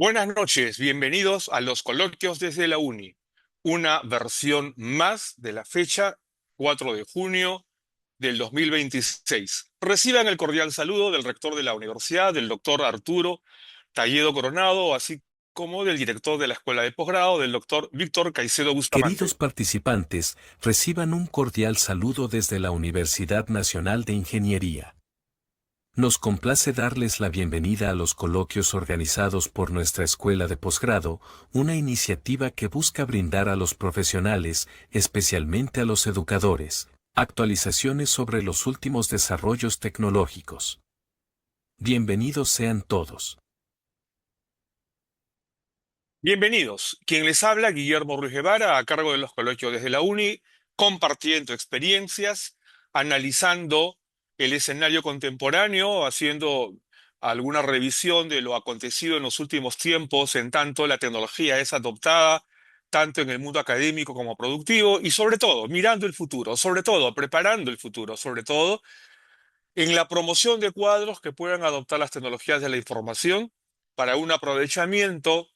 Buenas noches, bienvenidos a los coloquios desde la Uni, una versión más de la fecha 4 de junio del 2026. Reciban el cordial saludo del rector de la universidad, del doctor Arturo Talledo Coronado, así como del director de la Escuela de Posgrado, del doctor Víctor Caicedo Queridos Bustamante. participantes, reciban un cordial saludo desde la Universidad Nacional de Ingeniería. Nos complace darles la bienvenida a los coloquios organizados por nuestra Escuela de Posgrado, una iniciativa que busca brindar a los profesionales, especialmente a los educadores, actualizaciones sobre los últimos desarrollos tecnológicos. Bienvenidos sean todos. Bienvenidos. Quien les habla, Guillermo Ruiz Guevara, a cargo de los coloquios desde la Uni, compartiendo experiencias, analizando el escenario contemporáneo, haciendo alguna revisión de lo acontecido en los últimos tiempos, en tanto la tecnología es adoptada, tanto en el mundo académico como productivo, y sobre todo, mirando el futuro, sobre todo, preparando el futuro, sobre todo, en la promoción de cuadros que puedan adoptar las tecnologías de la información para un aprovechamiento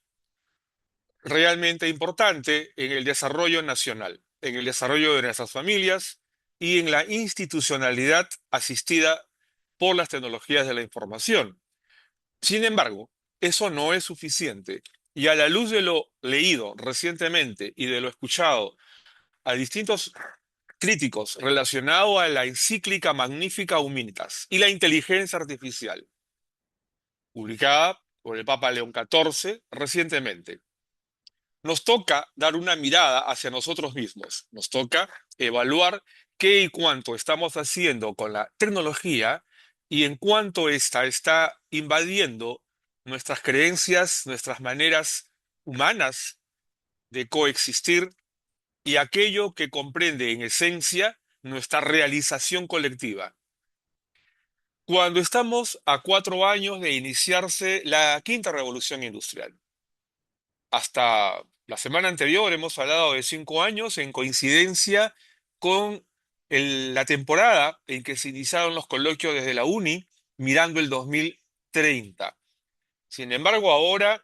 realmente importante en el desarrollo nacional, en el desarrollo de nuestras familias y en la institucionalidad asistida por las tecnologías de la información. Sin embargo, eso no es suficiente y a la luz de lo leído recientemente y de lo escuchado a distintos críticos relacionado a la encíclica Magnifica Humanitas y la inteligencia artificial, publicada por el Papa León XIV recientemente, nos toca dar una mirada hacia nosotros mismos. Nos toca evaluar qué y cuánto estamos haciendo con la tecnología y en cuánto ésta está invadiendo nuestras creencias, nuestras maneras humanas de coexistir y aquello que comprende en esencia nuestra realización colectiva. Cuando estamos a 4 años de iniciarse la quinta revolución industrial, hasta la semana anterior hemos hablado de 5 años en coincidencia con la temporada en que se iniciaron los coloquios desde la Uni, mirando el 2030. Sin embargo, ahora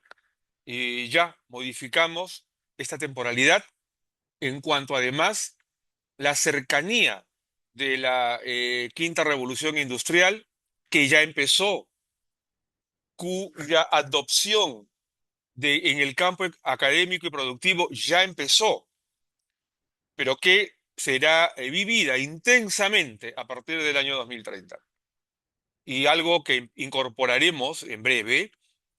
ya modificamos esta temporalidad en cuanto además la cercanía de la quinta revolución industrial, que ya empezó, cuya adopción en el campo académico y productivo ya empezó, pero que será vivida intensamente a partir del año 2030. Y algo que incorporaremos en breve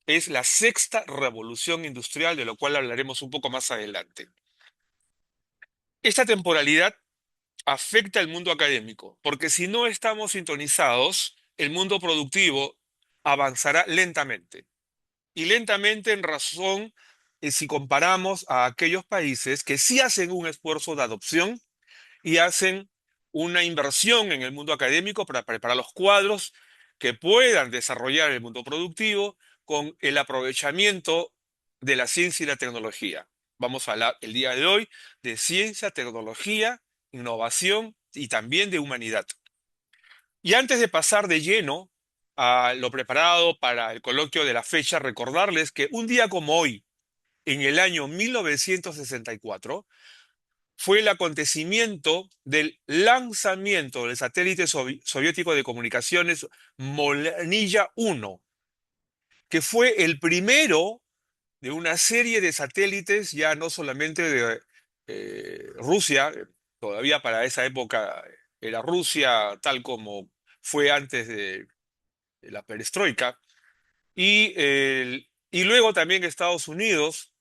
es la sexta revolución industrial, de lo cual hablaremos un poco más adelante. Esta temporalidad afecta al mundo académico, porque si no estamos sintonizados, el mundo productivo avanzará lentamente. Y lentamente en razón, si comparamos a aquellos países que sí hacen un esfuerzo de adopción y hacen una inversión en el mundo académico para preparar los cuadros que puedan desarrollar el mundo productivo con el aprovechamiento de la ciencia y la tecnología. Vamos a hablar el día de hoy de ciencia, tecnología, innovación y también de humanidad. Y antes de pasar de lleno a lo preparado para el coloquio de la fecha, recordarles que un día como hoy, en el año 1964, fue el acontecimiento del lanzamiento del satélite soviético de comunicaciones Molnija 1, que fue el primero de una serie de satélites, ya no solamente de Rusia, todavía para esa época era Rusia tal como fue antes de la perestroika, y luego también Estados Unidos,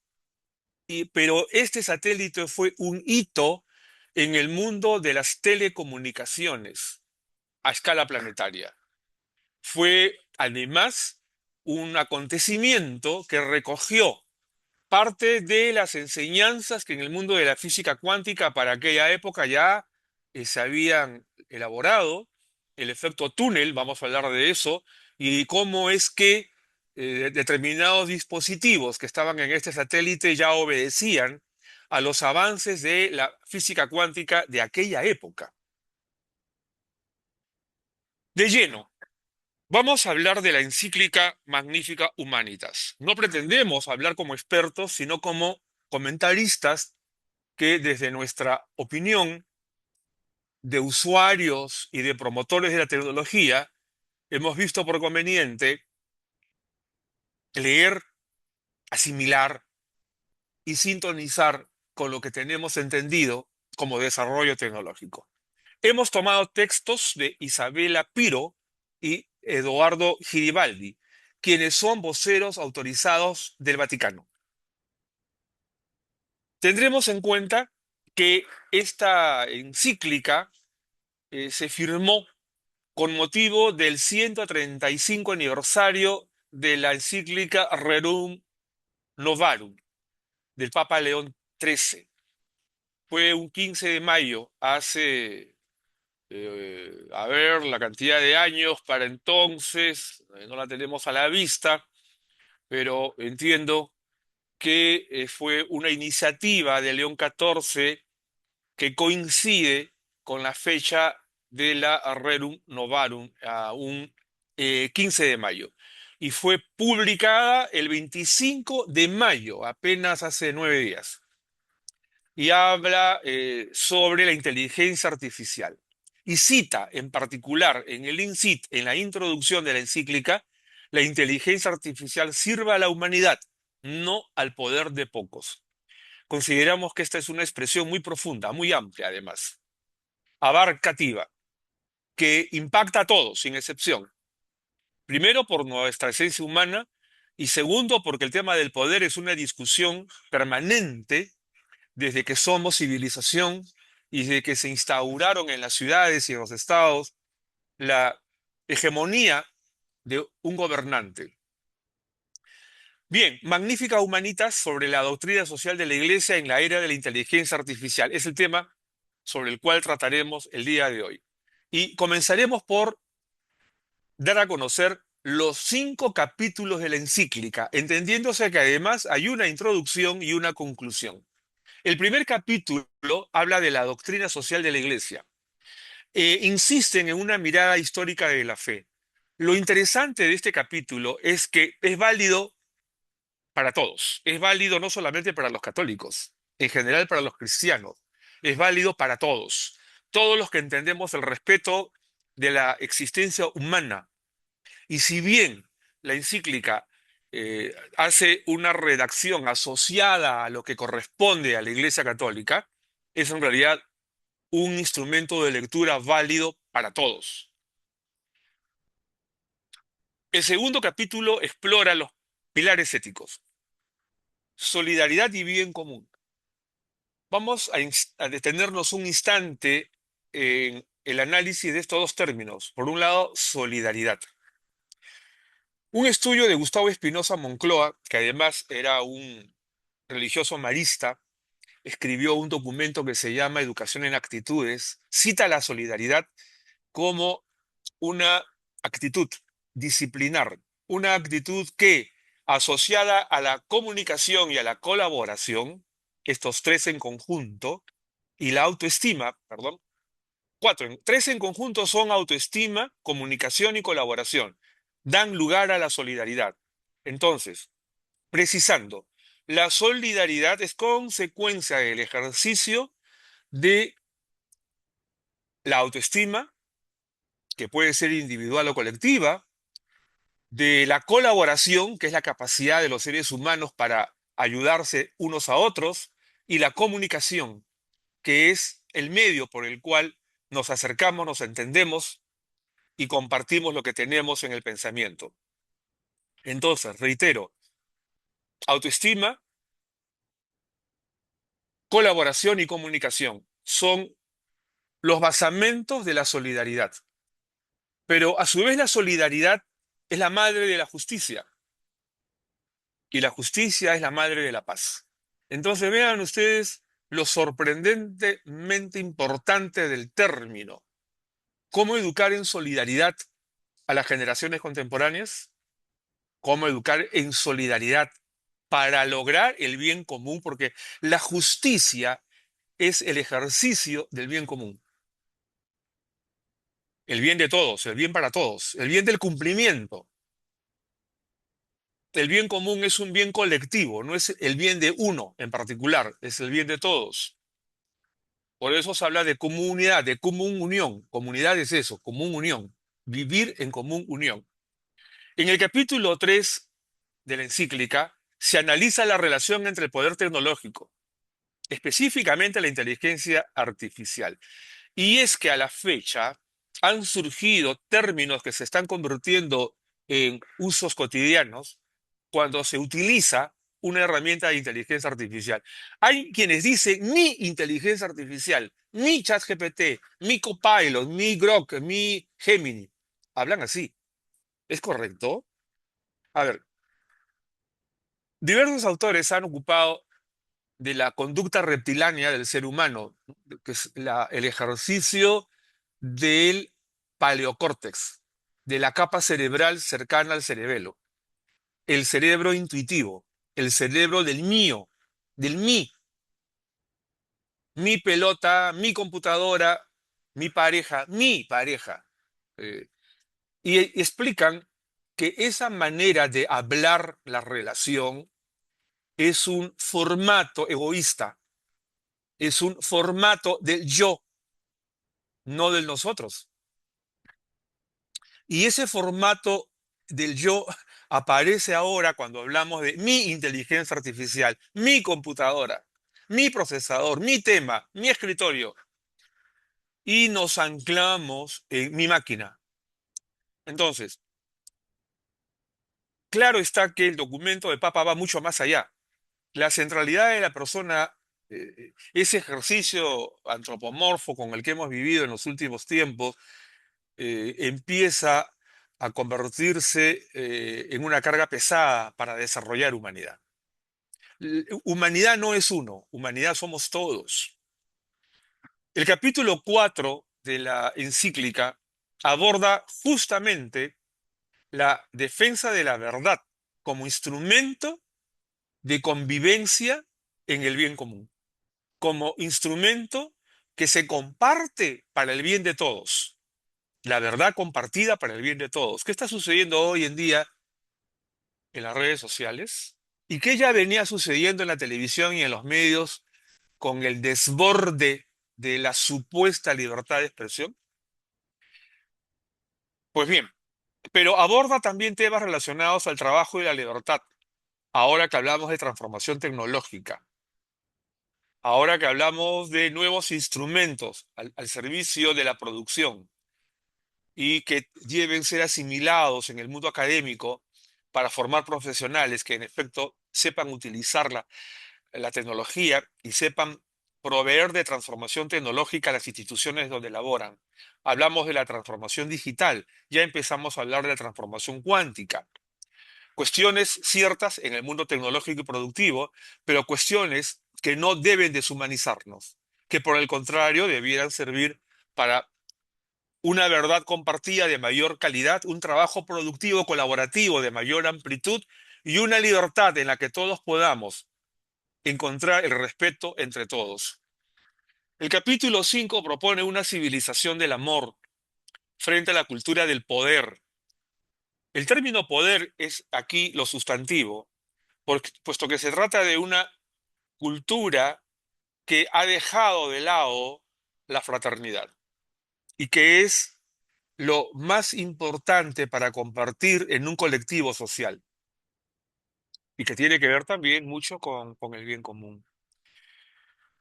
pero este satélite fue un hito en el mundo de las telecomunicaciones a escala planetaria. Fue además un acontecimiento que recogió parte de las enseñanzas que en el mundo de la física cuántica para aquella época ya se habían elaborado, el efecto túnel, vamos a hablar de eso, y cómo es que determinados dispositivos que estaban en este satélite ya obedecían a los avances de la física cuántica de aquella época. De lleno, Vamos a hablar de la encíclica Magnifica Humanitas. No pretendemos hablar como expertos, sino como comentaristas que desde nuestra opinión de usuarios y de promotores de la tecnología hemos visto por conveniente leer, asimilar y sintonizar con lo que tenemos entendido como desarrollo tecnológico. Hemos tomado textos de Isabella Piro y Eduardo Giribaldi, quienes son voceros autorizados del Vaticano. Tendremos en cuenta que esta encíclica se firmó con motivo del 135 aniversario de la encíclica Rerum Novarum del Papa León XIII. Fue un 15 de mayo, hace, a ver, la cantidad de años para entonces, no la tenemos a la vista, pero entiendo que fue una iniciativa de León XIV que coincide con la fecha de la Rerum Novarum, a un 15 de mayo. Y fue publicada el 25 de mayo, apenas hace 9 días. Y habla sobre la inteligencia artificial. Y cita en particular en el INCIT, en la introducción de la encíclica, la inteligencia artificial sirva a la humanidad, no al poder de pocos. Consideramos que esta es una expresión muy profunda, muy amplia además, abarcativa, que impacta a todos, sin excepción. Primero, por nuestra esencia humana, y segundo, porque el tema del poder es una discusión permanente desde que somos civilización y desde que se instauraron en las ciudades y en los estados la hegemonía de un gobernante. Bien, Magnífica Humanitas sobre la doctrina social de la Iglesia en la era de la inteligencia artificial. Es el tema sobre el cual trataremos el día de hoy. Y comenzaremos por dar a conocer los 5 capítulos de la encíclica, entendiéndose que además hay una introducción y una conclusión. El primer capítulo habla de la doctrina social de la Iglesia. Insisten en una mirada histórica de la fe. Lo interesante de este capítulo es que es válido para todos. Es válido no solamente para los católicos, en general para los cristianos. Es válido para todos. Todos los que entendemos el respeto de la existencia humana. Y si bien la encíclica hace una redacción asociada a lo que corresponde a la Iglesia Católica, es en realidad un instrumento de lectura válido para todos. El segundo capítulo explora los pilares éticos, solidaridad y bien común. Vamos a detenernos un instante en el análisis de estos dos términos. Por un lado, solidaridad. Un estudio de Gustavo Espinosa Moncloa, que además era un religioso marista, escribió un documento que se llama Educación en Actitudes, cita la solidaridad como una actitud disciplinar, una actitud que, asociada a la comunicación y a la colaboración, estos tres en conjunto, y la autoestima, perdón, tres en conjunto son autoestima, comunicación y colaboración, dan lugar a la solidaridad. Entonces, precisando, la solidaridad es consecuencia del ejercicio de la autoestima, que puede ser individual o colectiva, de la colaboración, que es la capacidad de los seres humanos para ayudarse unos a otros, y la comunicación, que es el medio por el cual nos acercamos, nos entendemos y compartimos lo que tenemos en el pensamiento. Entonces, reitero, autoestima, colaboración y comunicación son los basamentos de la solidaridad. Pero a su vez la solidaridad es la madre de la justicia y la justicia es la madre de la paz. Entonces vean ustedes lo sorprendentemente importante del término. ¿Cómo educar en solidaridad a las generaciones contemporáneas? ¿Cómo educar en solidaridad para lograr el bien común? Porque la justicia es el ejercicio del bien común. el bien de todos, el bien para todos, el bien del cumplimiento. El bien común es un bien colectivo, no es el bien de uno en particular, es el bien de todos. Por eso se habla de comunidad, de común unión. Comunidad es eso, común unión. Vivir en común unión. En el capítulo 3 de la encíclica se analiza la relación entre el poder tecnológico, específicamente la inteligencia artificial. Y es que a la fecha han surgido términos que se están convirtiendo en usos cotidianos cuando se utiliza una herramienta de inteligencia artificial. Hay quienes dicen mi inteligencia artificial, mi ChatGPT, mi Copilot, mi Grok, mi Gemini. Hablan así. ¿Es correcto? A ver, diversos autores han ocupado de la conducta reptilánea del ser humano, que es el ejercicio del paleocórtex, de la capa cerebral cercana al cerebelo, el cerebro intuitivo, el cerebro del mío, del mí, mi pelota, mi computadora, mi pareja, mi pareja. Eh, y explican que esa manera de hablar la relación es un formato egoísta, es un formato del yo, no del nosotros. Y ese formato del yo aparece ahora cuando hablamos de mi inteligencia artificial, mi computadora, mi procesador, mi tema, mi escritorio. Y nos anclamos en mi máquina. Entonces, claro está que el documento de Papa va mucho más allá. La centralidad de la persona, ese ejercicio antropomorfo con el que hemos vivido en los últimos tiempos, empieza a convertirse en una carga pesada para desarrollar humanidad. Humanidad no es uno, humanidad somos todos. El capítulo 4 de la encíclica aborda justamente la defensa de la verdad como instrumento de convivencia en el bien común, como instrumento que se comparte para el bien de todos. La verdad compartida para el bien de todos. ¿Qué está sucediendo hoy en día en las redes sociales? ¿Y qué ya venía sucediendo en la televisión y en los medios con el desborde de la supuesta libertad de expresión? Pues bien, pero aborda también temas relacionados al trabajo y la libertad, ahora que hablamos de transformación tecnológica, ahora que hablamos de nuevos instrumentos al servicio de la producción y que deben ser asimilados en el mundo académico para formar profesionales que en efecto sepan utilizar la tecnología y sepan proveer de transformación tecnológica a las instituciones donde laboran. Hablamos de la transformación digital, ya empezamos a hablar de la transformación cuántica. Cuestiones ciertas en el mundo tecnológico y productivo, pero cuestiones que no deben deshumanizarnos, que por el contrario debieran servir para una verdad compartida de mayor calidad, un trabajo productivo colaborativo de mayor amplitud y una libertad en la que todos podamos encontrar el respeto entre todos. El capítulo 5 propone una civilización del amor frente a la cultura del poder. El término poder es aquí lo sustantivo, puesto que se trata de una cultura que ha dejado de lado la fraternidad y que es lo más importante para compartir en un colectivo social y que tiene que ver también mucho con el bien común.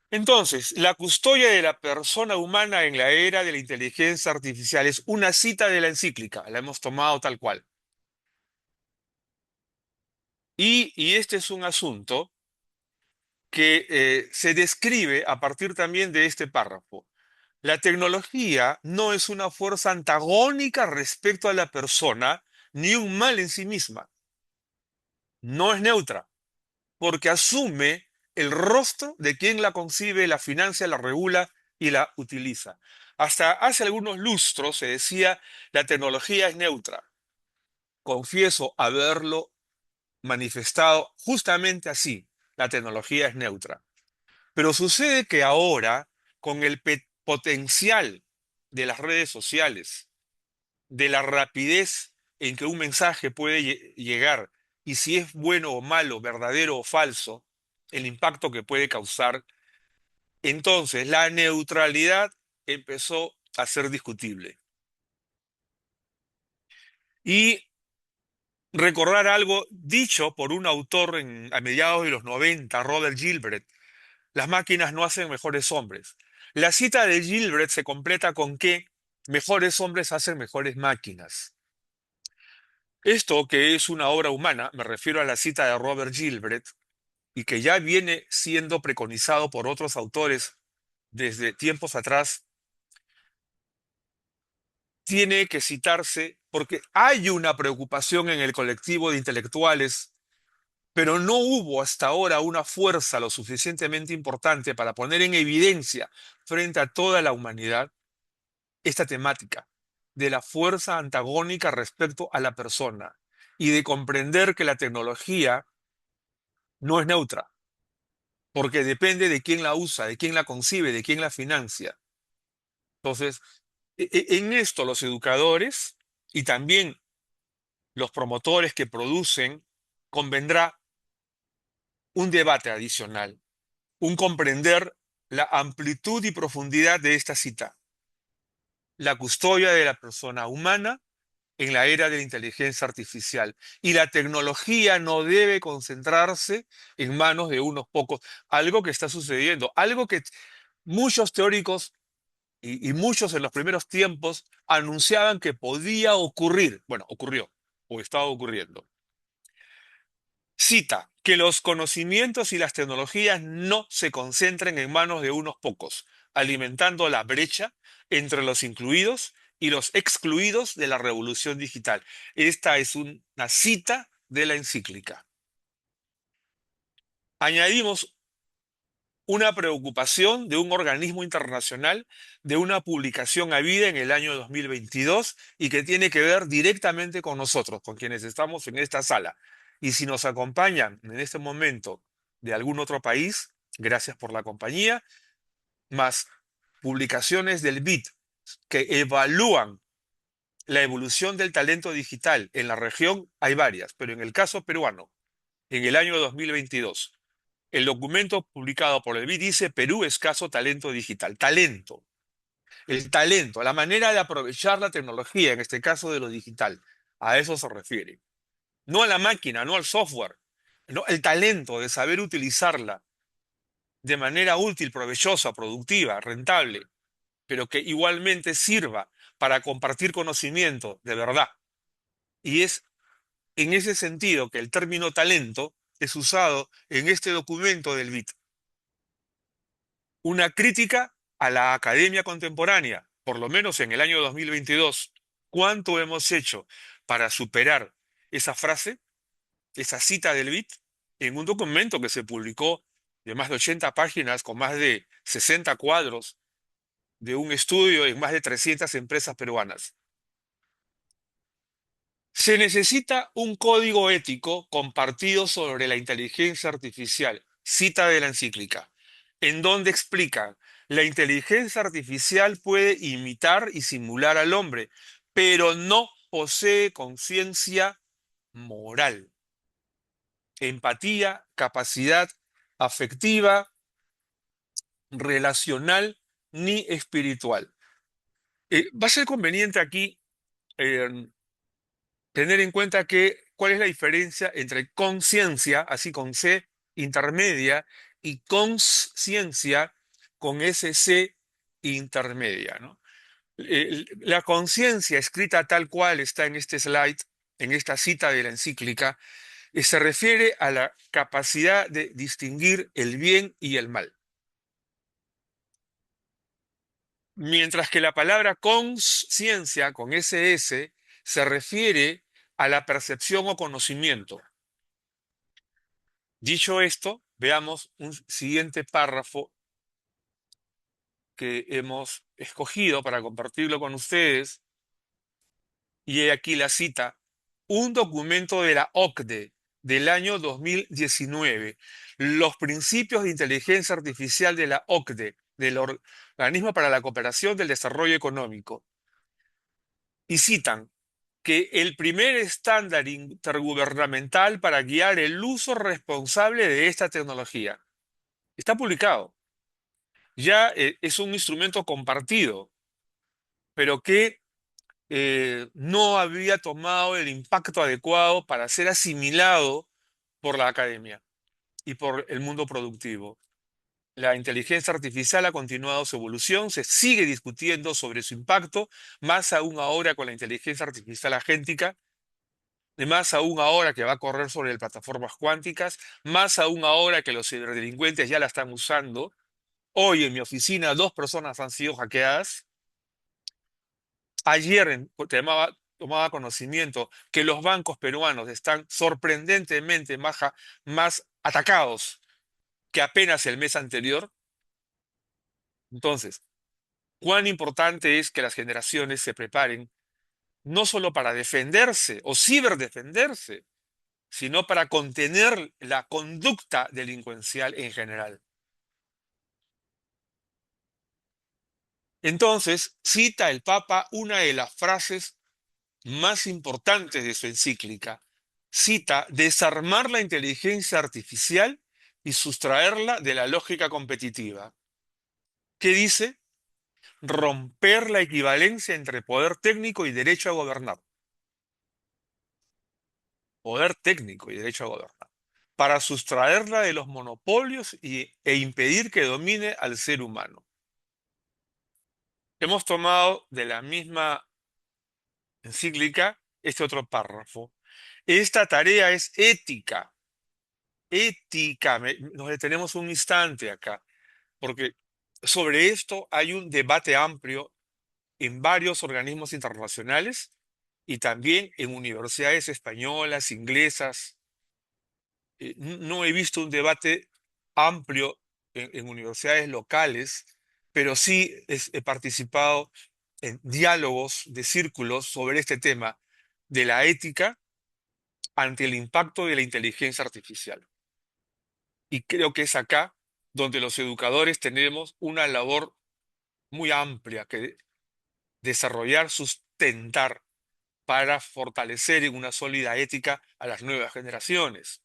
Entonces, la custodia de la persona humana en la era de la inteligencia artificial es una cita de la encíclica, la hemos tomado tal cual. Y este es un asunto que se describe a partir también de este párrafo. La tecnología no es una fuerza antagónica respecto a la persona, ni un mal en sí misma. No es neutra, porque asume el rostro de quien la concibe, la financia, la regula y la utiliza. Hasta hace algunos lustros se decía la tecnología es neutra. Confieso haberlo manifestado justamente así. La tecnología es neutra. Pero sucede que ahora, con el potencial de las redes sociales, de la rapidez en que un mensaje puede llegar y si es bueno o malo, verdadero o falso, el impacto que puede causar, entonces la neutralidad empezó a ser discutible. Y recordar algo dicho por un autor a mediados de los 90, Robert Gilbert: las máquinas no hacen mejores hombres. La cita de Gilbert se completa con que mejores hombres hacen mejores máquinas. Esto, que es una obra humana, me refiero a la cita de Robert Gilbert, y que ya viene siendo preconizado por otros autores desde tiempos atrás, tiene que citarse porque hay una preocupación en el colectivo de intelectuales, pero no hubo hasta ahora una fuerza lo suficientemente importante para poner en evidencia frente a toda la humanidad esta temática de la fuerza antagónica respecto a la persona y de comprender que la tecnología no es neutra, porque depende de quién la usa, de quién la concibe, de quién la financia. Entonces, en esto los educadores y también los promotores que producen convendrá un debate adicional, un comprender la amplitud y profundidad de esta cita, la custodia de la persona humana en la era de la inteligencia artificial. Y la tecnología no debe concentrarse en manos de unos pocos, algo que está sucediendo, algo que muchos teóricos y muchos en los primeros tiempos anunciaban que podía ocurrir. Bueno, ocurrió o estaba ocurriendo. Cita: que los conocimientos y las tecnologías no se concentren en manos de unos pocos, alimentando la brecha entre los incluidos y los excluidos de la revolución digital. Esta es una cita de la encíclica. Añadimos una preocupación de un organismo internacional, de una publicación habida en el año 2022 y que tiene que ver directamente con nosotros, con quienes estamos en esta sala. Y si nos acompañan en este momento de algún otro país, gracias por la compañía, más publicaciones del BIT que evalúan la evolución del talento digital en la región, hay varias, pero en el caso peruano, en el año 2022, el documento publicado por el BID dice: Perú, escaso talento digital. Talento. El talento, la manera de aprovechar la tecnología, en este caso de lo digital. A eso se refiere. No a la máquina, no al software. No, el talento de saber utilizarla de manera útil, provechosa, productiva, rentable, pero que igualmente sirva para compartir conocimiento de verdad. Y es en ese sentido que el término talento es usado en este documento del BID. Una crítica a la academia contemporánea, por lo menos en el año 2022. ¿Cuánto hemos hecho para superar esa frase, esa cita del BIT, en un documento que se publicó de más de 80 páginas, con más de 60 cuadros, de un estudio en más de 300 empresas peruanas? Se necesita un código ético compartido sobre la inteligencia artificial, cita de la encíclica, en donde explica: la inteligencia artificial puede imitar y simular al hombre, pero no posee conciencia moral, empatía, capacidad afectiva, relacional ni espiritual. Va a ser conveniente aquí eh, tener en cuenta que cuál es la diferencia entre conciencia, así con C intermedia, y consciencia con SC intermedia, ¿no? La conciencia escrita tal cual está en este slide, en esta cita de la encíclica, se refiere a la capacidad de distinguir el bien y el mal. Mientras que la palabra consciencia con SS se refiere a la percepción o conocimiento. Dicho esto, veamos un siguiente párrafo que hemos escogido para compartirlo con ustedes. Y he aquí la cita: un documento de la OCDE del año 2019, los principios de inteligencia artificial de la OCDE, del Organismo para la Cooperación del Desarrollo Económico. y citan que el primer estándar intergubernamental para guiar el uso responsable de esta tecnología está publicado. Ya es un instrumento compartido, pero que no había tomado el impacto adecuado para ser asimilado por la academia y por el mundo productivo. La inteligencia artificial ha continuado su evolución, se sigue discutiendo sobre su impacto, más aún ahora con la inteligencia artificial agéntica, y más aún ahora que va a correr sobre plataformas cuánticas, más aún ahora que los ciberdelincuentes ya la están usando. Hoy en mi oficina 2 personas han sido hackeadas. Ayer tomaba conocimiento que los bancos peruanos están sorprendentemente más atacados que apenas el mes anterior. Entonces, cuán importante es que las generaciones se preparen no solo para defenderse o ciberdefenderse, sino para contener la conducta delincuencial en general. Entonces, cita el Papa una de las frases más importantes de su encíclica. Cita desarmar la inteligencia artificial y sustraerla de la lógica competitiva. ¿Qué dice? Romper la equivalencia entre poder técnico y derecho a gobernar. Poder técnico y derecho a gobernar. Para sustraerla de los monopolios e impedir que domine al ser humano. Hemos tomado de la misma encíclica este otro párrafo. Esta tarea es ética. Ética. Nos detenemos un instante acá, porque sobre esto hay un debate amplio en varios organismos internacionales y también en universidades españolas, inglesas. No he visto un debate amplio en universidades locales, pero sí he participado en diálogos de círculos sobre este tema de la ética ante el impacto de la inteligencia artificial. Y creo que es acá donde los educadores tenemos una labor muy amplia que desarrollar, sustentar para fortalecer en una sólida ética a las nuevas generaciones,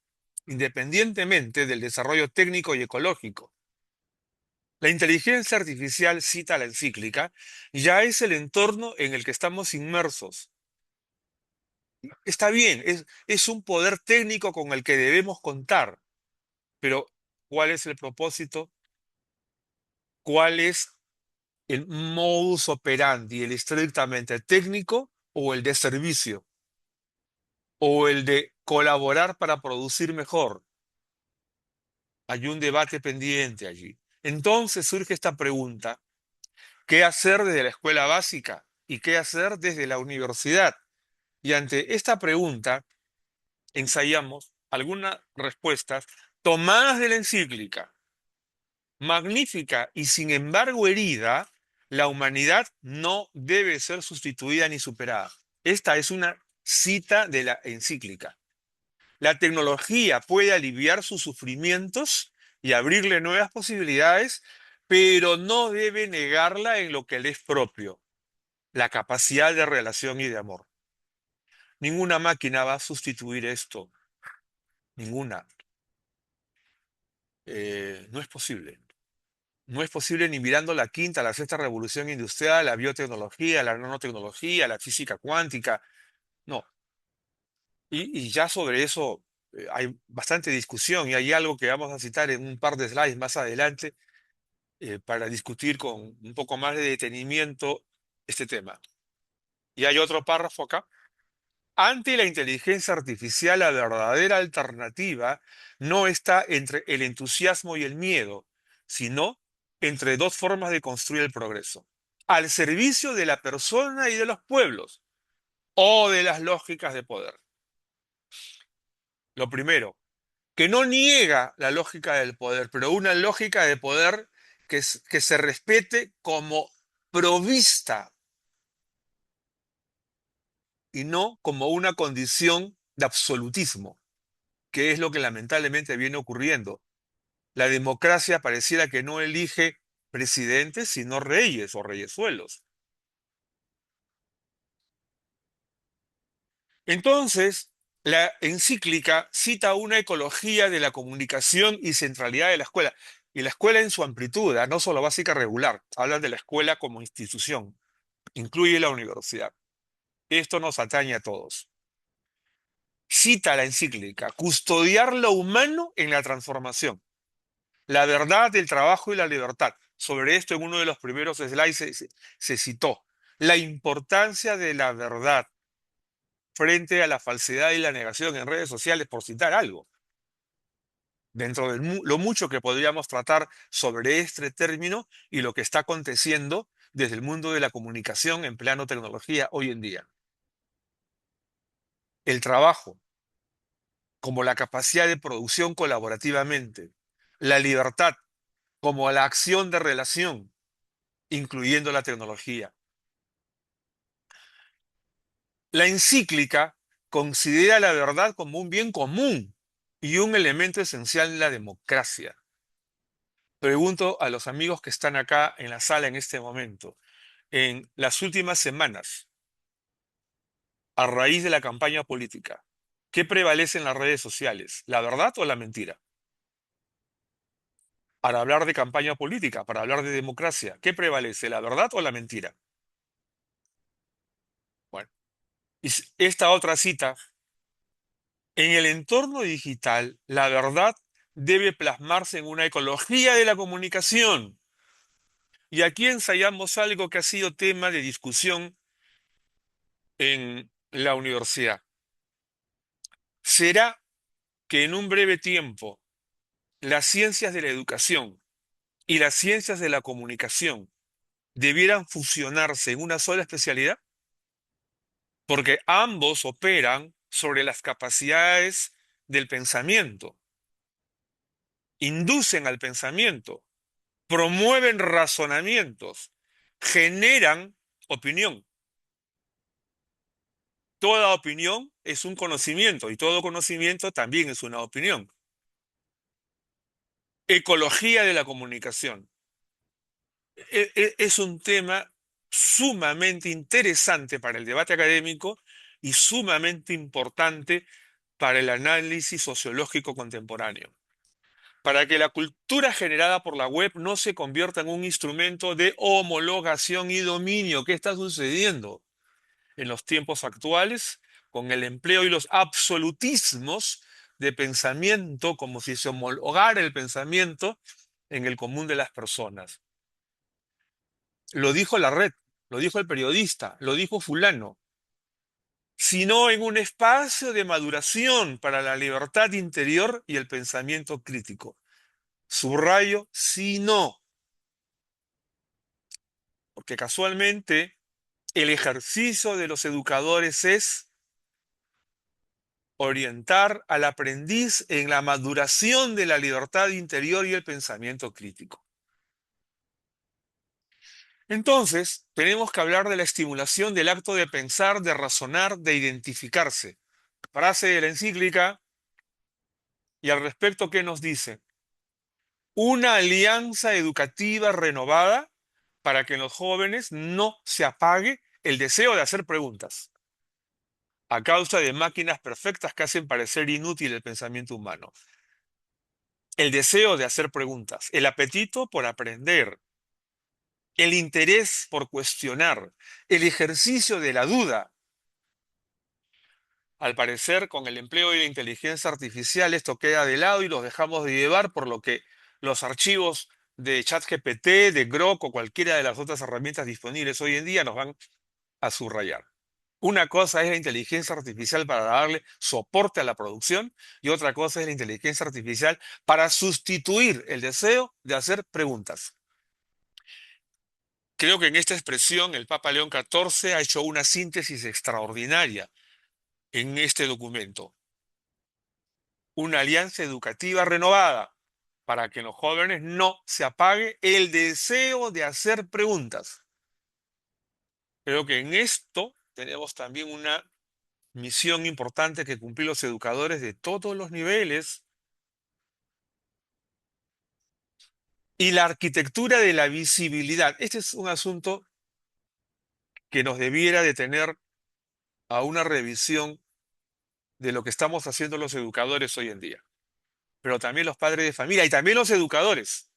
independientemente del desarrollo técnico y ecológico. La inteligencia artificial, cita la encíclica, ya es el entorno en el que estamos inmersos. Está bien, es un poder técnico con el que debemos contar, pero ¿cuál es el propósito? ¿Cuál es el modus operandi, el estrictamente técnico o el de servicio? ¿O el de colaborar para producir mejor? Hay un debate pendiente allí. Entonces surge esta pregunta: ¿qué hacer desde la escuela básica y qué hacer desde la universidad? Y ante esta pregunta ensayamos algunas respuestas tomadas de la encíclica. Magnífica y sin embargo herida, la humanidad no debe ser sustituida ni superada. Esta es una cita de la encíclica. La tecnología puede aliviar sus sufrimientos y abrirle nuevas posibilidades, pero no debe negarla en lo que le es propio, la capacidad de relación y de amor. Ninguna máquina va a sustituir esto, ninguna. No es posible. No es posible ni mirando la quinta, la sexta revolución industrial, la biotecnología, la nanotecnología, la física cuántica. No. Y ya sobre eso hay bastante discusión y hay algo que vamos a citar en un par de slides más adelante para discutir con un poco más de detenimiento este tema. Y hay otro párrafo acá. Ante la inteligencia artificial, la verdadera alternativa no está entre el entusiasmo y el miedo, sino entre dos formas de construir el progreso: al servicio de la persona y de los pueblos, o de las lógicas de poder. Lo primero, que no niega la lógica del poder, pero una lógica de poder que se respete como provista y no como una condición de absolutismo, que es lo que lamentablemente viene ocurriendo. La democracia pareciera que no elige presidentes, sino reyes o reyesuelos. Entonces, la encíclica cita una ecología de la comunicación y centralidad de la escuela. Y la escuela en su amplitud, no solo básica regular, hablan de la escuela como institución, incluye la universidad. Esto nos atañe a todos. Cita la encíclica, custodiar lo humano en la transformación, la verdad, el trabajo y la libertad. Sobre esto en uno de los primeros slides se citó la importancia de la verdad frente a la falsedad y la negación en redes sociales, por citar algo. Dentro de lo mucho que podríamos tratar sobre este término y lo que está aconteciendo desde el mundo de la comunicación en plano tecnología hoy en día. El trabajo, como la capacidad de producción colaborativamente, la libertad, como la acción de relación, incluyendo la tecnología. La encíclica considera la verdad como un bien común y un elemento esencial en la democracia. Pregunto a los amigos que están acá en la sala en este momento, en las últimas semanas, a raíz de la campaña política, ¿qué prevalece en las redes sociales? ¿La verdad o la mentira? Para hablar de campaña política, para hablar de democracia, ¿qué prevalece? ¿La verdad o la mentira? Bueno, y esta otra cita, en el entorno digital, la verdad debe plasmarse en una ecología de la comunicación. Y aquí ensayamos algo que ha sido tema de discusión en la universidad. ¿Será que en un breve tiempo las ciencias de la educación y las ciencias de la comunicación debieran fusionarse en una sola especialidad? Porque ambos operan sobre las capacidades del pensamiento, inducen al pensamiento, promueven razonamientos, generan opinión. Toda opinión es un conocimiento y todo conocimiento también es una opinión. Ecología de la comunicación. Es un tema sumamente interesante para el debate académico y sumamente importante para el análisis sociológico contemporáneo. Para que la cultura generada por la web no se convierta en un instrumento de homologación y dominio. ¿Qué está sucediendo en los tiempos actuales con el empleo y los absolutismos de pensamiento, como si se homologara el pensamiento en el común de las personas? Lo dijo la red, lo dijo el periodista, lo dijo fulano, sino en un espacio de maduración para la libertad interior y el pensamiento crítico. Subrayo, si no, porque casualmente el ejercicio de los educadores es orientar al aprendiz en la maduración de la libertad interior y el pensamiento crítico. Entonces, tenemos que hablar de la estimulación del acto de pensar, de razonar, de identificarse. Frase de la encíclica, y al respecto, ¿qué nos dice? Una alianza educativa renovada para que en los jóvenes no se apague el deseo de hacer preguntas, a causa de máquinas perfectas que hacen parecer inútil el pensamiento humano. El deseo de hacer preguntas, el apetito por aprender, el interés por cuestionar, el ejercicio de la duda. Al parecer, con el empleo de la inteligencia artificial, esto queda de lado y los dejamos de llevar, por lo que los archivos de ChatGPT, de Grok o cualquiera de las otras herramientas disponibles hoy en día nos van a subrayar. Una cosa es la inteligencia artificial para darle soporte a la producción y otra cosa es la inteligencia artificial para sustituir el deseo de hacer preguntas. Creo que en esta expresión el Papa León XIV ha hecho una síntesis extraordinaria en este documento. Una alianza educativa renovada para que en los jóvenes no se apague el deseo de hacer preguntas. Creo que en esto tenemos también una misión importante que cumplir los educadores de todos los niveles. Y la arquitectura de la visibilidad. Este es un asunto que nos debiera de tener a una revisión de lo que estamos haciendo los educadores hoy en día, pero también los padres de familia y también los educadores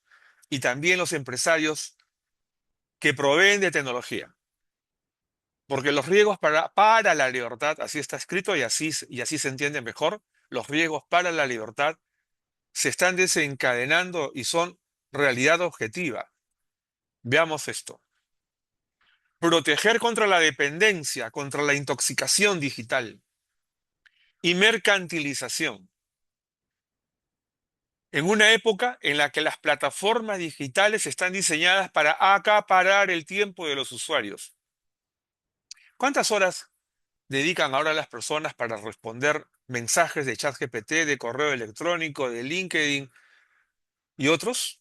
y también los empresarios que proveen de tecnología. Porque los riesgos para la libertad, así está escrito y así se entiende mejor, los riesgos para la libertad se están desencadenando y son realidad objetiva. Veamos esto. Proteger contra la dependencia, contra la intoxicación digital y mercantilización. En una época en la que las plataformas digitales están diseñadas para acaparar el tiempo de los usuarios. ¿Cuántas horas dedican ahora las personas para responder mensajes de ChatGPT, de correo electrónico, de LinkedIn y otros?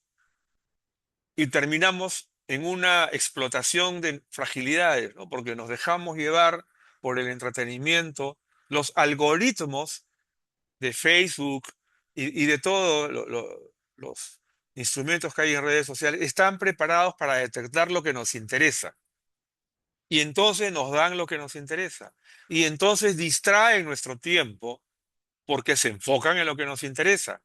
Y terminamos en una explotación de fragilidades, ¿no? Porque nos dejamos llevar por el entretenimiento, los algoritmos de Facebook y de todos los instrumentos que hay en redes sociales están preparados para detectar lo que nos interesa. Y entonces nos dan lo que nos interesa. Y entonces distraen nuestro tiempo porque se enfocan en lo que nos interesa.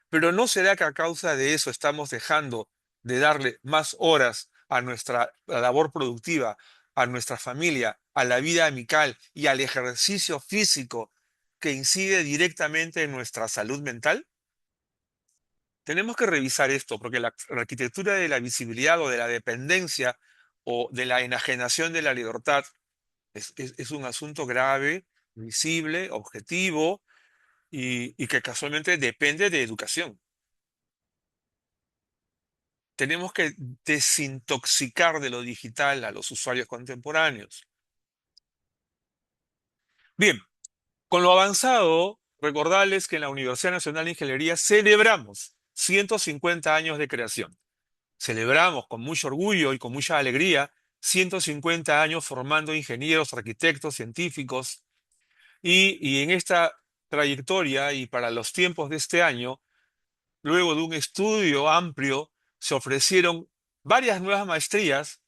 Pero ¿no será que a causa de eso estamos dejando de darle más horas a nuestra labor productiva, a nuestra familia, a la vida amical y al ejercicio físico que incide directamente en nuestra salud mental? Tenemos que revisar esto porque la arquitectura de la visibilidad o de la dependencia o de la enajenación de la libertad es un asunto grave, visible, objetivo y que casualmente depende de educación. Tenemos que desintoxicar de lo digital a los usuarios contemporáneos. Bien, con lo avanzado, recordarles que en la Universidad Nacional de Ingeniería celebramos 150 años de creación. Celebramos con mucho orgullo y con mucha alegría 150 años formando ingenieros, arquitectos, científicos y en esta trayectoria y para los tiempos de este año, luego de un estudio amplio, se ofrecieron varias nuevas maestrías,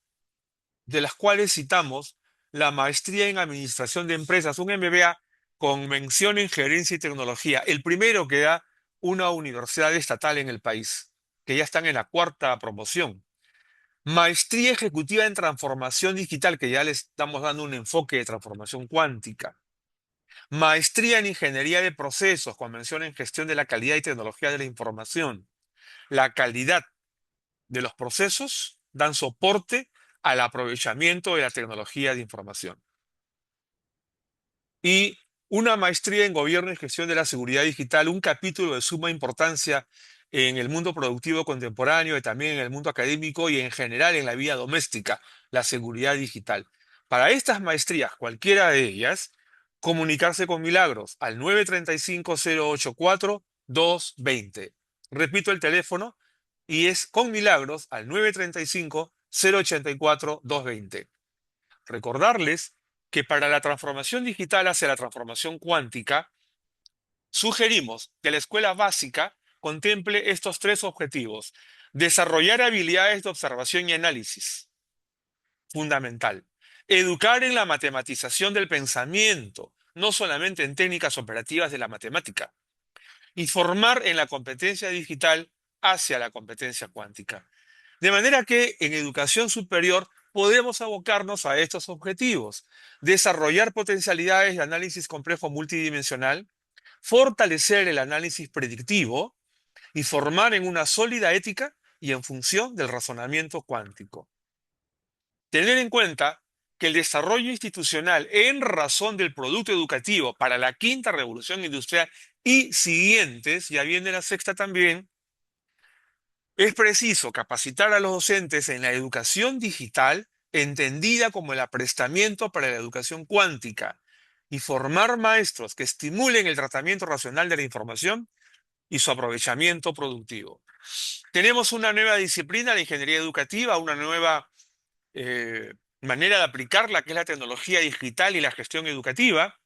de las cuales citamos la maestría en Administración de Empresas, un MBA con mención en Gerencia y Tecnología, el primero que da una universidad estatal en el país, que ya están en la cuarta promoción. Maestría Ejecutiva en Transformación Digital, que ya le estamos dando un enfoque de transformación cuántica. Maestría en Ingeniería de Procesos, con mención en Gestión de la Calidad y Tecnología de la Información. La calidad de los procesos dan soporte al aprovechamiento de la tecnología de información. Y una maestría en Gobierno y Gestión de la Seguridad Digital, un capítulo de suma importancia en el mundo productivo contemporáneo y también en el mundo académico y en general en la vida doméstica, la seguridad digital. Para estas maestrías, cualquiera de ellas, comunicarse con Milagros al 935-084-220. Repito el teléfono y es con Milagros al 935-084-220. Recordarles que para la transformación digital hacia la transformación cuántica, sugerimos que la escuela básica contemple estos tres objetivos. Desarrollar habilidades de observación y análisis, fundamental. Educar en la matematización del pensamiento, no solamente en técnicas operativas de la matemática. Y formar en la competencia digital hacia la competencia cuántica. De manera que en educación superior podemos abocarnos a estos objetivos, desarrollar potencialidades de análisis complejo multidimensional, fortalecer el análisis predictivo y formar en una sólida ética y en función del razonamiento cuántico. Tener en cuenta que el desarrollo institucional en razón del producto educativo para la quinta revolución industrial y siguientes, ya viene la sexta también, es preciso capacitar a los docentes en la educación digital, entendida como el aprestamiento para la educación cuántica, y formar maestros que estimulen el tratamiento racional de la información y su aprovechamiento productivo. Tenemos una nueva disciplina de ingeniería educativa, una nueva manera de aplicarla, que es la tecnología digital y la gestión educativa,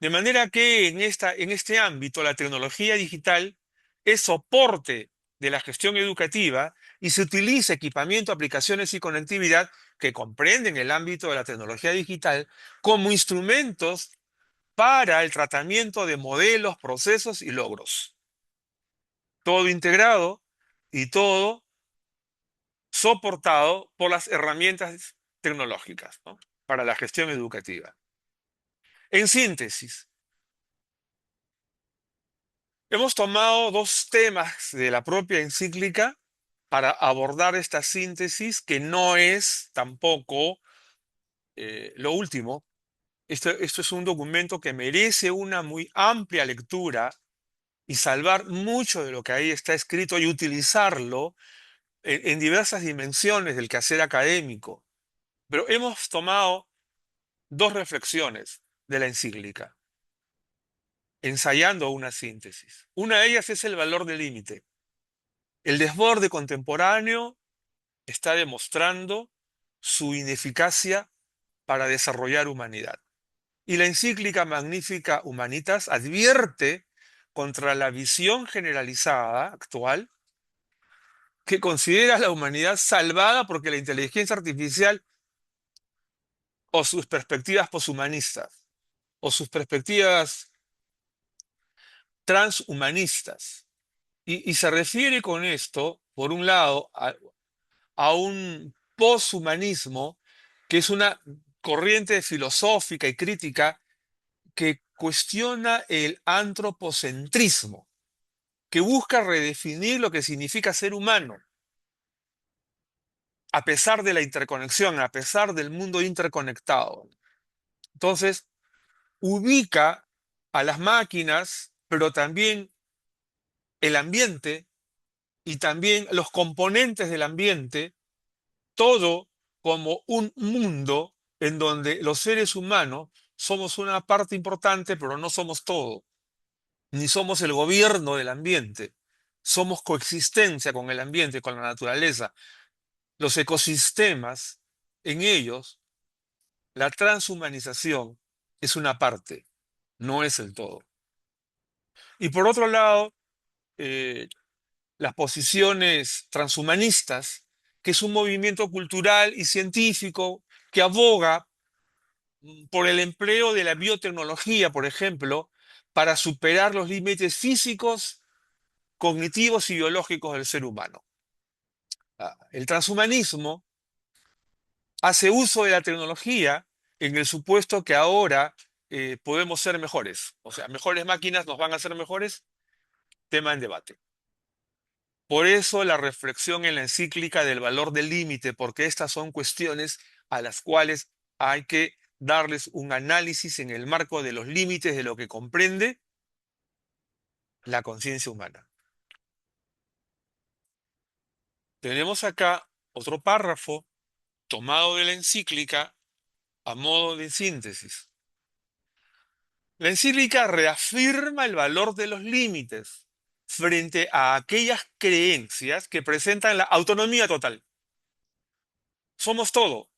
de manera que en este ámbito la tecnología digital es soporte de la gestión educativa y se utiliza equipamiento, aplicaciones y conectividad que comprenden el ámbito de la tecnología digital como instrumentos para el tratamiento de modelos, procesos y logros. Todo integrado y todo soportado por las herramientas tecnológicas, ¿no? Para la gestión educativa. En síntesis, hemos tomado dos temas de la propia encíclica para abordar esta síntesis, que no es tampoco lo último. Esto es un documento que merece una muy amplia lectura y salvar mucho de lo que ahí está escrito y utilizarlo en diversas dimensiones del quehacer académico. Pero hemos tomado dos reflexiones de la encíclica, ensayando una síntesis. Una de ellas es el valor del límite. El desborde contemporáneo está demostrando su ineficacia para desarrollar humanidad. Y la encíclica Magnifica Humanitas advierte contra la visión generalizada actual que considera a la humanidad salvada porque la inteligencia artificial o sus perspectivas poshumanistas o sus perspectivas transhumanistas. Y se refiere con esto, por un lado, a un poshumanismo que es una corriente filosófica y crítica que cuestiona el antropocentrismo, que busca redefinir lo que significa ser humano, a pesar de la interconexión, a pesar del mundo interconectado. Entonces, ubica a las máquinas, pero también el ambiente y también los componentes del ambiente, todo como un mundo en donde los seres humanos somos una parte importante, pero no somos todo, ni somos el gobierno del ambiente. Somos coexistencia con el ambiente, con la naturaleza. Los ecosistemas, en ellos, la transhumanización es una parte, no es el todo. Y por otro lado, eh, las posiciones transhumanistas, que es un movimiento cultural y científico que aboga por el empleo de la biotecnología, por ejemplo, para superar los límites físicos, cognitivos y biológicos del ser humano. El transhumanismo hace uso de la tecnología en el supuesto que ahora podemos ser mejores. O sea, mejores máquinas nos van a hacer mejores, tema en debate. Por eso la reflexión en la encíclica del valor del límite, porque estas son cuestiones a las cuales hay que darles un análisis en el marco de los límites de lo que comprende la conciencia humana. Tenemos acá otro párrafo tomado de la encíclica a modo de síntesis. La encíclica reafirma el valor de los límites frente a aquellas creencias que presentan la autonomía total. Somos todo,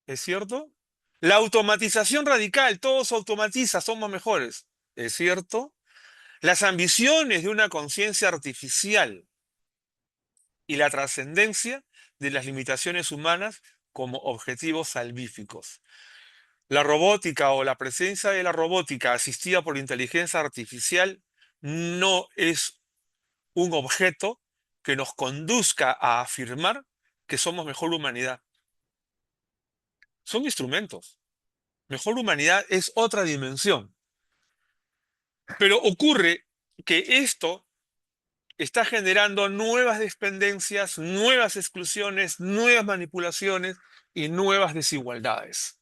¿es cierto? La automatización radical, todo se automatiza, somos mejores, ¿es cierto? Las ambiciones de una conciencia artificial y la trascendencia de las limitaciones humanas como objetivos salvíficos. La robótica o la presencia de la robótica asistida por inteligencia artificial no es un objeto que nos conduzca a afirmar que somos mejor humanidad. Son instrumentos. Mejor humanidad es otra dimensión. Pero ocurre que esto está generando nuevas dependencias, nuevas exclusiones, nuevas manipulaciones y nuevas desigualdades.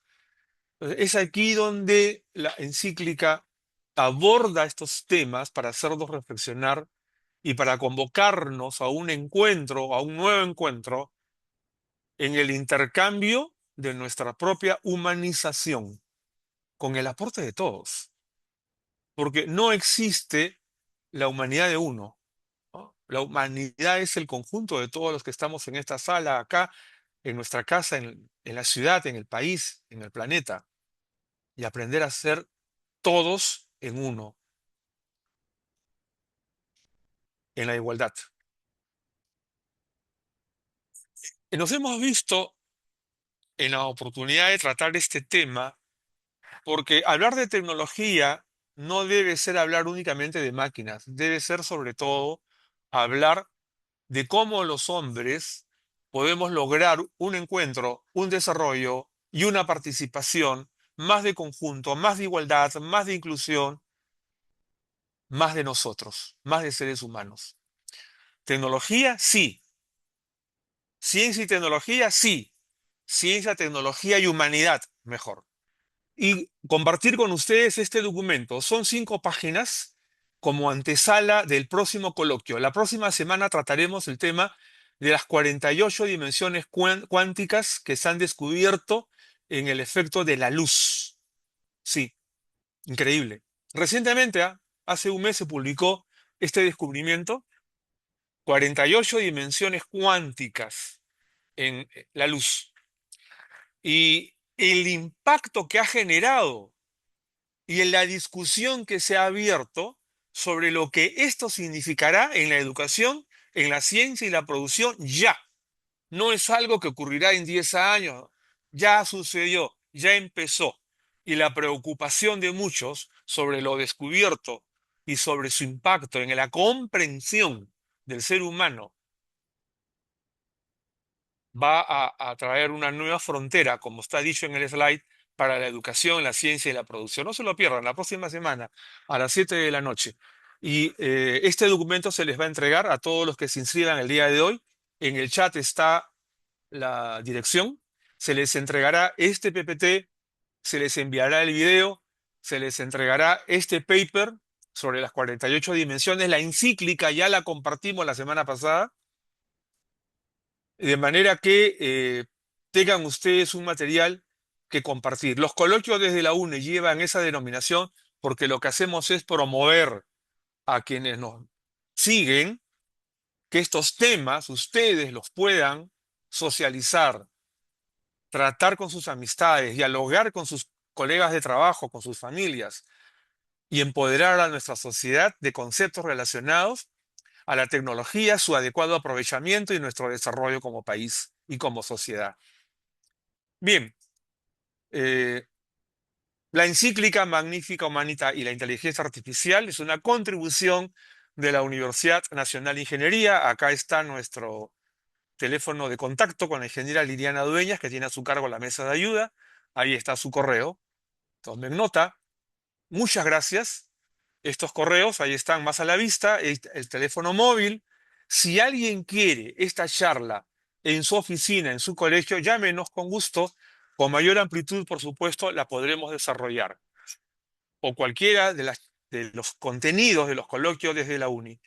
Es aquí donde la encíclica aborda estos temas para hacernos reflexionar y para convocarnos a un encuentro, a un nuevo encuentro en el intercambio de nuestra propia humanización, con el aporte de todos. Porque no existe la humanidad de uno, ¿no? La humanidad es el conjunto de todos los que estamos en esta sala, acá, en nuestra casa, en la ciudad, en el país, en el planeta, y aprender a ser todos en uno, en la igualdad. Y nos hemos visto en la oportunidad de tratar este tema Porque hablar de tecnología no debe ser hablar únicamente de máquinas, debe ser sobre todo hablar de cómo los hombres podemos lograr un encuentro, un desarrollo y una participación más de conjunto, más de igualdad, más de inclusión, más de nosotros, más de seres humanos. Tecnología, sí. Ciencia y tecnología, sí. Ciencia, tecnología y humanidad, mejor. Y compartir con ustedes este documento. Son 5 páginas como antesala del próximo coloquio. La próxima semana trataremos el tema de las 48 dimensiones cuánticas que se han descubierto en el efecto de la luz. Sí, increíble. Recientemente, hace un mes se publicó este descubrimiento, 48 dimensiones cuánticas en la luz. Y el impacto que ha generado y en la discusión que se ha abierto sobre lo que esto significará en la educación, en la ciencia y la producción ya. No es algo que ocurrirá en 10 años, ya sucedió, ya empezó. Y la preocupación de muchos sobre lo descubierto y sobre su impacto en la comprensión del ser humano va a traer una nueva frontera, como está dicho en el slide, para la educación, la ciencia y la producción. No se lo pierdan, la próxima semana a las 7 de la noche. Y este documento se les va a entregar a todos los que se inscriban el día de hoy. En el chat está la dirección. Se les entregará este PPT, se les enviará el video, se les entregará este paper sobre las 48 dimensiones. La encíclica ya la compartimos la semana pasada, de manera que tengan ustedes un material que compartir. Los coloquios desde la UNE llevan esa denominación porque lo que hacemos es promover a quienes nos siguen que estos temas ustedes los puedan socializar, tratar con sus amistades, dialogar con sus colegas de trabajo, con sus familias y empoderar a nuestra sociedad de conceptos relacionados a la tecnología, su adecuado aprovechamiento y nuestro desarrollo como país y como sociedad. Bien, eh, la encíclica Magnifica Humanita y la inteligencia artificial es una contribución de la Universidad Nacional de Ingeniería. Acá está nuestro teléfono de contacto con la ingeniera Liliana Dueñas, que tiene a su cargo la mesa de ayuda. Ahí está su correo. Tomen nota. Muchas gracias. Estos correos ahí están más a la vista, el teléfono móvil. Si alguien quiere esta charla en su oficina, en su colegio, llámenos con gusto. Con mayor amplitud, por supuesto, la podremos desarrollar. O cualquiera de los contenidos de los coloquios desde la UNI.